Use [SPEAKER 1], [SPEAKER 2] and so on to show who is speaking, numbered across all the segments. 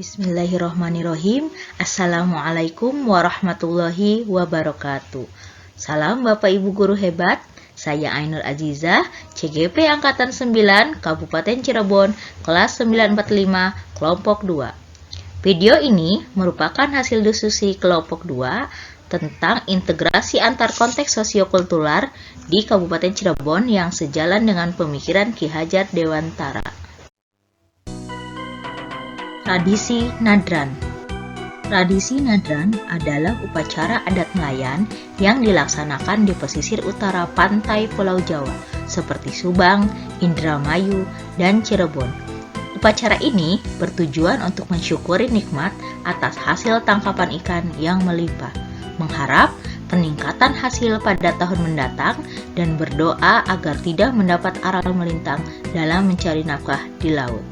[SPEAKER 1] Bismillahirrohmanirrohim. Assalamualaikum warahmatullahi wabarakatuh. Salam Bapak Ibu Guru hebat. Saya Ainur Azizah, CGP Angkatan 9, Kabupaten Cirebon, kelas 945, kelompok 2. Video ini merupakan hasil diskusi kelompok 2 tentang integrasi antar konteks sosiokultural di Kabupaten Cirebon yang sejalan dengan pemikiran Ki Hajar Dewantara. Tradisi Nadran. Tradisi Nadran adalah upacara adat nelayan yang dilaksanakan di pesisir utara pantai Pulau Jawa, seperti Subang, Indramayu, dan Cirebon. Upacara ini bertujuan untuk mensyukuri nikmat atas hasil tangkapan ikan yang melimpah, mengharap peningkatan hasil pada tahun mendatang, dan berdoa agar tidak mendapat aral melintang dalam mencari nafkah di laut.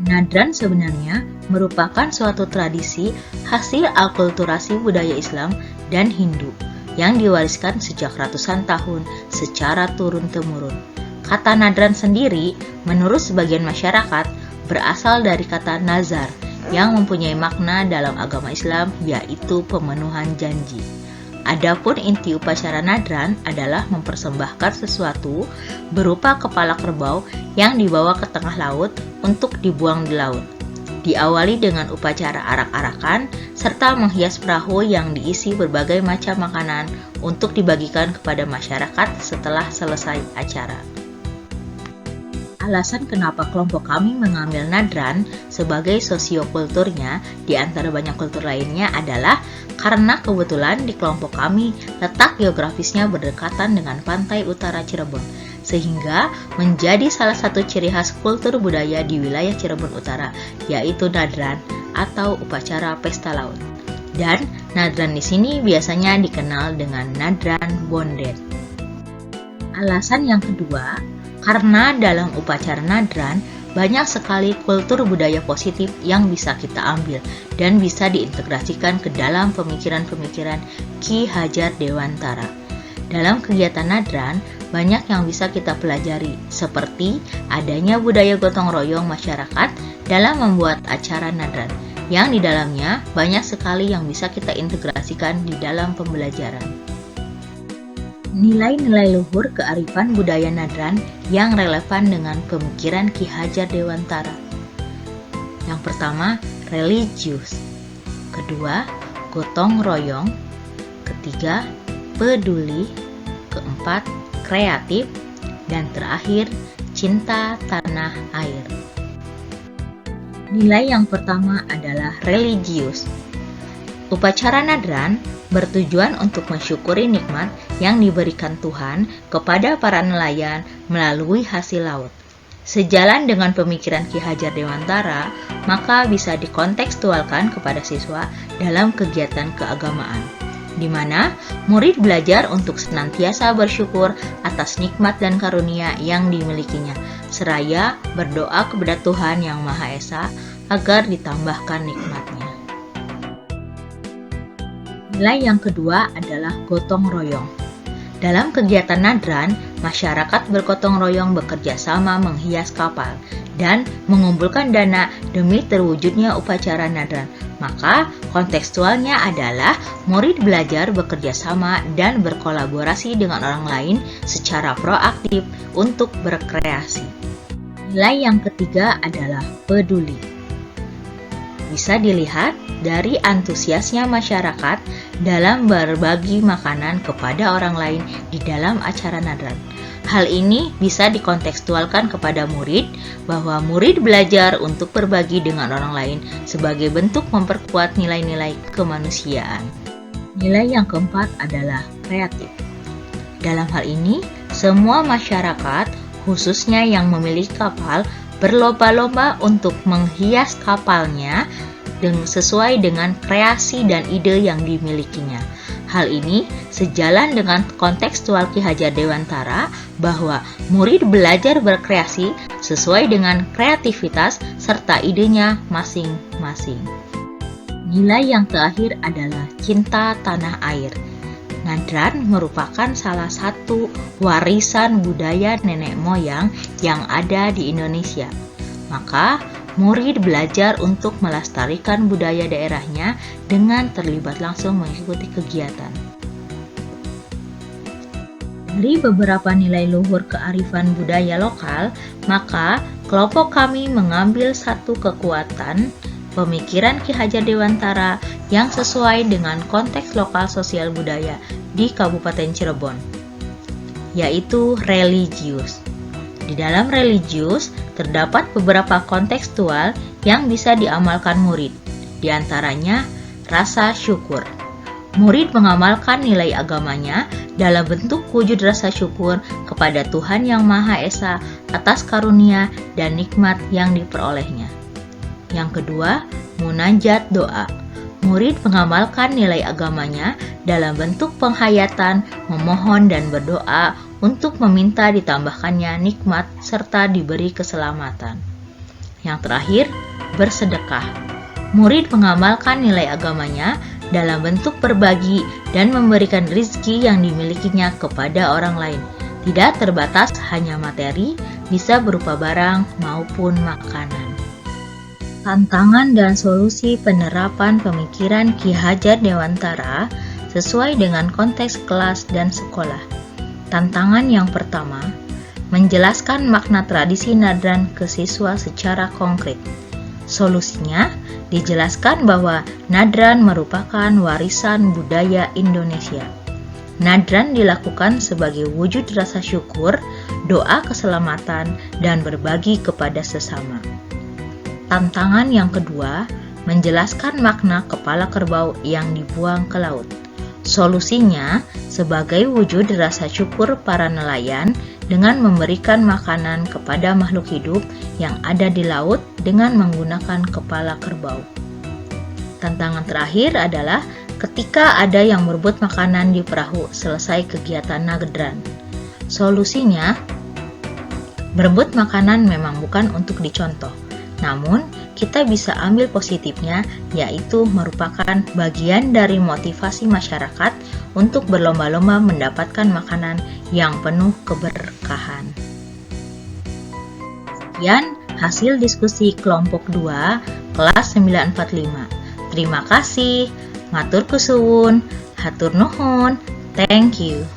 [SPEAKER 1] Nadran sebenarnya merupakan suatu tradisi hasil akulturasi budaya Islam dan Hindu yang diwariskan sejak ratusan tahun secara turun-temurun. Kata nadran sendiri, menurut sebagian masyarakat, berasal dari kata nazar yang mempunyai makna dalam agama Islam, yaitu pemenuhan janji. Adapun inti upacara nadran adalah mempersembahkan sesuatu berupa kepala kerbau yang dibawa ke tengah laut untuk dibuang di laut. Diawali dengan upacara arak-arakan serta menghias perahu yang diisi berbagai macam makanan untuk dibagikan kepada masyarakat setelah selesai acara. Alasan kenapa kelompok kami mengambil nadran sebagai sosiokulturnya di antara banyak kultur lainnya adalah karena kebetulan di kelompok kami letak geografisnya berdekatan dengan pantai utara Cirebon, sehingga menjadi salah satu ciri khas kultur budaya di wilayah Cirebon Utara, yaitu nadran atau upacara pesta laut. Dan nadran di sini biasanya dikenal dengan nadran bondet. Alasan yang kedua, karena dalam upacara nadran banyak sekali kultur budaya positif yang bisa kita ambil dan bisa diintegrasikan ke dalam pemikiran-pemikiran Ki Hajar Dewantara. Dalam kegiatan nadran, banyak yang bisa kita pelajari, seperti adanya budaya gotong royong masyarakat dalam membuat acara nadran, yang di dalamnya banyak sekali yang bisa kita integrasikan di dalam pembelajaran. Nilai-nilai luhur kearifan budaya nadran yang relevan dengan pemikiran Ki Hajar Dewantara. Yang pertama, religius. Kedua, gotong royong. Ketiga, peduli. Keempat, kreatif. Dan terakhir, cinta tanah air. Nilai yang pertama adalah religius. Upacara nadran bertujuan untuk mensyukuri nikmat yang diberikan Tuhan kepada para nelayan melalui hasil laut. Sejalan dengan pemikiran Ki Hajar Dewantara, maka bisa dikontekstualkan kepada siswa dalam kegiatan keagamaan, di mana murid belajar untuk senantiasa bersyukur atas nikmat dan karunia yang dimilikinya, seraya berdoa kepada Tuhan Yang Maha Esa agar ditambahkan nikmatnya. Nilai yang kedua adalah gotong royong. Dalam kegiatan nadran, masyarakat bergotong royong bekerja sama menghias kapal dan mengumpulkan dana demi terwujudnya upacara nadran. Maka kontekstualnya adalah murid belajar bekerja sama dan berkolaborasi dengan orang lain secara proaktif untuk berkreasi. Nilai yang ketiga adalah peduli. Bisa dilihat dari antusiasnya masyarakat dalam berbagi makanan kepada orang lain di dalam acara nadran. Hal ini bisa dikontekstualkan kepada murid bahwa murid belajar untuk berbagi dengan orang lain sebagai bentuk memperkuat nilai-nilai kemanusiaan. Nilai yang keempat adalah kreatif. Dalam hal ini, semua masyarakat, khususnya yang memiliki kapal, berlomba-lomba untuk menghias kapalnya sesuai dengan kreasi dan ide yang dimilikinya. Hal ini sejalan dengan kontekstual Ki Hajar Dewantara bahwa murid belajar berkreasi sesuai dengan kreativitas serta idenya masing-masing. Nilai yang terakhir adalah cinta tanah air. Nadran merupakan salah satu warisan budaya nenek moyang yang ada di Indonesia. Maka murid belajar untuk melestarikan budaya daerahnya dengan terlibat langsung mengikuti kegiatan. Dari beberapa nilai luhur kearifan budaya lokal, maka kelompok kami mengambil satu kekuatan pemikiran Ki Hajar Dewantara yang sesuai dengan konteks lokal sosial budaya di Kabupaten Cirebon, yaitu religius. Di dalam religius, terdapat beberapa kontekstual yang bisa diamalkan murid, di antaranya rasa syukur. Murid mengamalkan nilai agamanya dalam bentuk wujud rasa syukur kepada Tuhan Yang Maha Esa atas karunia dan nikmat yang diperolehnya. Yang kedua, munajat doa. Murid mengamalkan nilai agamanya dalam bentuk penghayatan, memohon dan berdoa untuk meminta ditambahkannya nikmat serta diberi keselamatan. Yang terakhir, bersedekah. Murid mengamalkan nilai agamanya dalam bentuk berbagi dan memberikan rezeki yang dimilikinya kepada orang lain. Tidak terbatas hanya materi, bisa berupa barang maupun makanan. Tantangan dan solusi penerapan pemikiran Ki Hajar Dewantara sesuai dengan konteks kelas dan sekolah. Tantangan yang pertama, menjelaskan makna tradisi nadran ke siswa secara konkret. Solusinya, dijelaskan bahwa nadran merupakan warisan budaya Indonesia. Nadran dilakukan sebagai wujud rasa syukur, doa keselamatan, dan berbagi kepada sesama. Tantangan yang kedua, menjelaskan makna kepala kerbau yang dibuang ke laut. Solusinya, sebagai wujud rasa syukur para nelayan dengan memberikan makanan kepada makhluk hidup yang ada di laut dengan menggunakan kepala kerbau. Tantangan terakhir adalah ketika ada yang berebut makanan di perahu selesai kegiatan nadran. Solusinya, berebut makanan memang bukan untuk dicontoh, namun kita bisa ambil positifnya, yaitu merupakan bagian dari motivasi masyarakat untuk berlomba-lomba mendapatkan makanan yang penuh keberkahan. Sekian hasil diskusi kelompok 2 kelas 945. Terima kasih. Matur kusuwun, hatur nuhun, thank you.